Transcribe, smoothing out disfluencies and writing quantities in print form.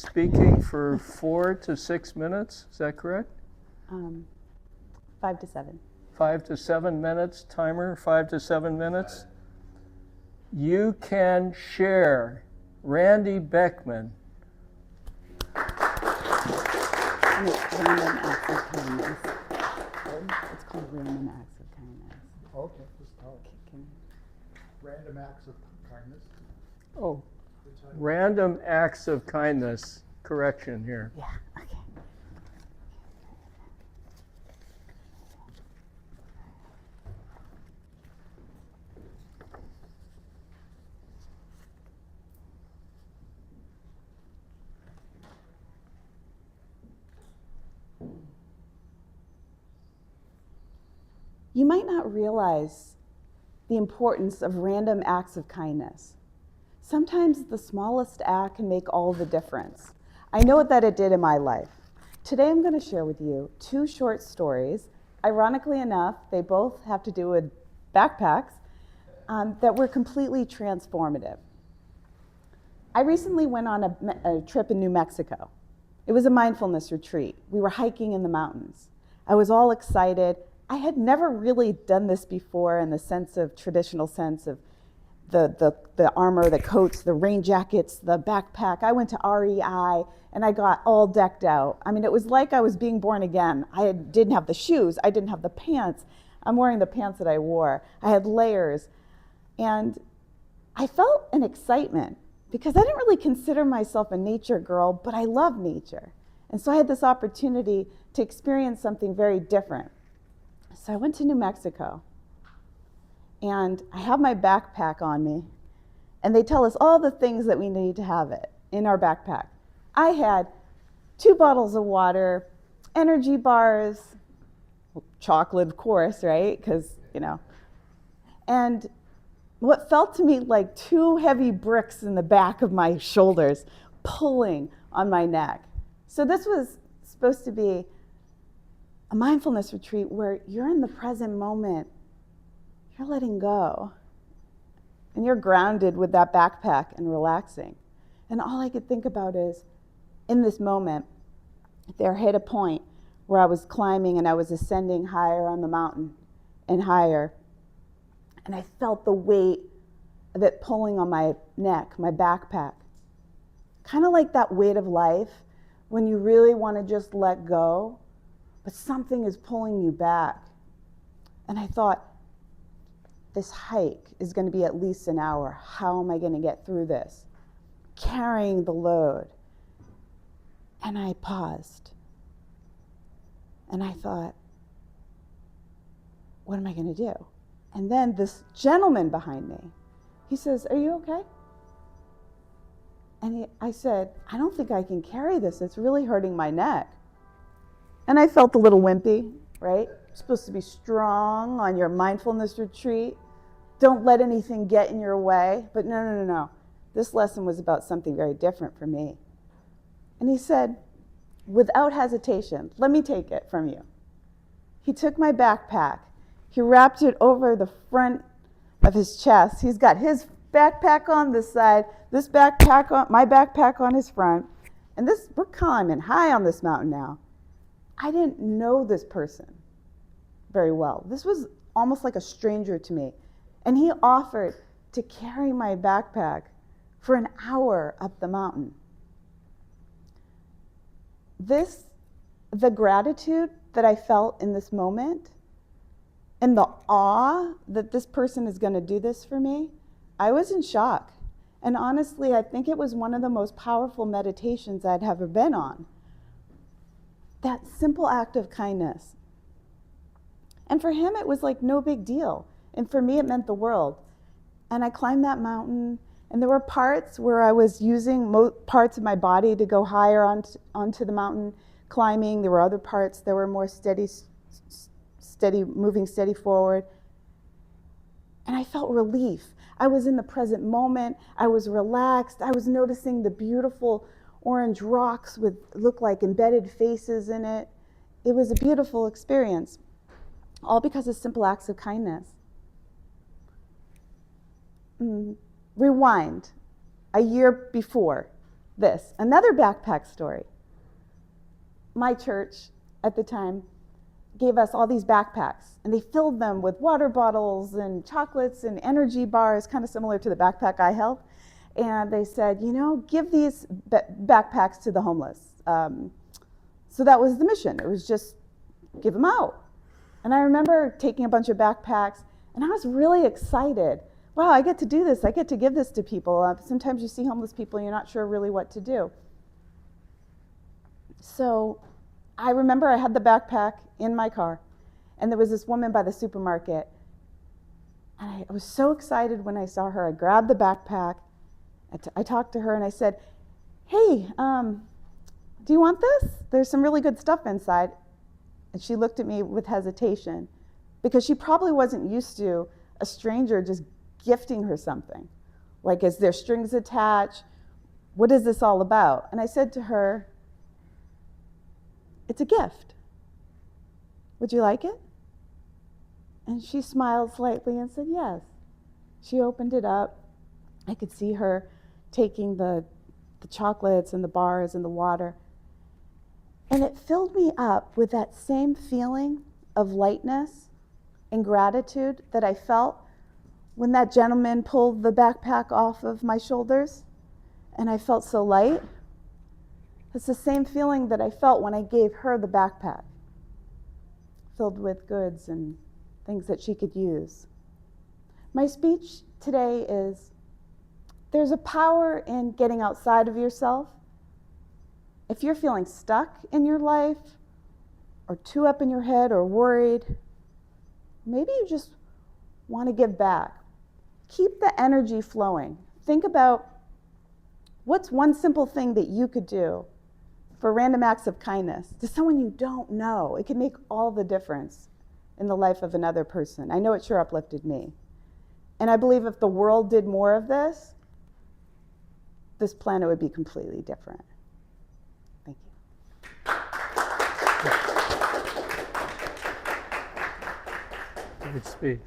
speaking for 4 to 6 minutes. Is that correct? 5 to 7. 5 to 7 minutes, timer, 5 to 7 minutes. You can share. Randi Beckman. Random acts of kindness. It's called random acts of kindness. Okay, just tell it. Random acts of kindness. Oh, random acts of kindness. Correction here. Yeah, okay. You might not realize the importance of random acts of kindness. Sometimes the smallest act can make all the difference. I know that it did in my life. Today I'm going to share with you 2 short stories. Ironically enough, they both have to do with backpacks that were completely transformative. I recently went on a trip in New Mexico. It was a mindfulness retreat. We were hiking in the mountains. I was all excited. I had never really done this before in the traditional sense of the armor, the coats, the rain jackets, the backpack. I went to REI and I got all decked out. I mean, it was like I was being born again. I didn't have the shoes. I didn't have the pants. I'm wearing the pants that I wore. I had layers. And I felt an excitement because I didn't really consider myself a nature girl, but I love nature. And so I had this opportunity to experience something very different. So I went to New Mexico, and I have my backpack on me, and they tell us all the things that we need to have it in our backpack. I had 2 bottles of water, energy bars, chocolate, of course, right? Because, and what felt to me like 2 heavy bricks in the back of my shoulders pulling on my neck. So this was supposed to be a mindfulness retreat where you're in the present moment, you're letting go, and you're grounded with that backpack and relaxing. And all I could think about is, in this moment, there hit a point where I was climbing and I was ascending higher on the mountain and higher, and I felt the weight of it pulling on my neck, my backpack. Kind of like that weight of life when you really want to just let go, but something is pulling you back. And I thought, this hike is going to be at least an hour. How am I going to get through this? Carrying the load. And I paused. And I thought, what am I going to do? And then this gentleman behind me, he says, are you okay? And I said, I don't think I can carry this. It's really hurting my neck. And I felt a little wimpy, right? You're supposed to be strong on your mindfulness retreat. Don't let anything get in your way. But no. This lesson was about something very different for me. And he said, without hesitation, let me take it from you. He took my backpack. He wrapped it over the front of his chest. He's got his backpack on this side, my backpack on his front. And we're climbing high on this mountain now. I didn't know this person very well. This was almost like a stranger to me. And he offered to carry my backpack for an hour up the mountain. The gratitude that I felt in this moment, and the awe that this person is going to do this for me, I was in shock. And honestly, I think it was one of the most powerful meditations I'd ever been on. That simple act of kindness. And for him, it was like no big deal. And for me, it meant the world. And I climbed that mountain, and there were parts where I was using parts of my body to go higher onto the mountain climbing. There were other parts that were more steady, moving steady forward. And I felt relief. I was in the present moment. I was relaxed. I was noticing the beautiful orange rocks with looked like embedded faces in it. It was a beautiful experience, all because of simple acts of kindness. Rewind a year before. this. Another backpack story. My church at the time gave us all these backpacks, and they filled them with water bottles and chocolates and energy bars, kind of similar to the backpack I held. And they said, give these backpacks to the homeless. So that was the mission. It was just give them out. And I remember taking a bunch of backpacks, and I was really excited. Wow, I get to do this. I get to give this to people. Sometimes you see homeless people and you're not sure really what to do. So I remember I had the backpack in my car, and there was this woman by the supermarket. And I was so excited when I saw her. I grabbed the backpack. I talked to her and I said, hey, do you want this? There's some really good stuff inside. And she looked at me with hesitation because she probably wasn't used to a stranger just gifting her something. Like, is there strings attached? What is this all about? And I said to her, it's a gift. Would you like it? And she smiled slightly and said yes. She opened it up. I could see her taking the chocolates and the bars and the water. And it filled me up with that same feeling of lightness and gratitude that I felt when that gentleman pulled the backpack off of my shoulders and I felt so light. It's the same feeling that I felt when I gave her the backpack, filled with goods and things that she could use. My speech today is, there's a power in getting outside of yourself. If you're feeling stuck in your life, or too up in your head, or worried, maybe you just want to give back. Keep the energy flowing. Think about what's one simple thing that you could do for random acts of kindness to someone you don't know. It can make all the difference in the life of another person. I know it sure uplifted me. And I believe if the world did more of this planet would be completely different. Thank you. Good speech.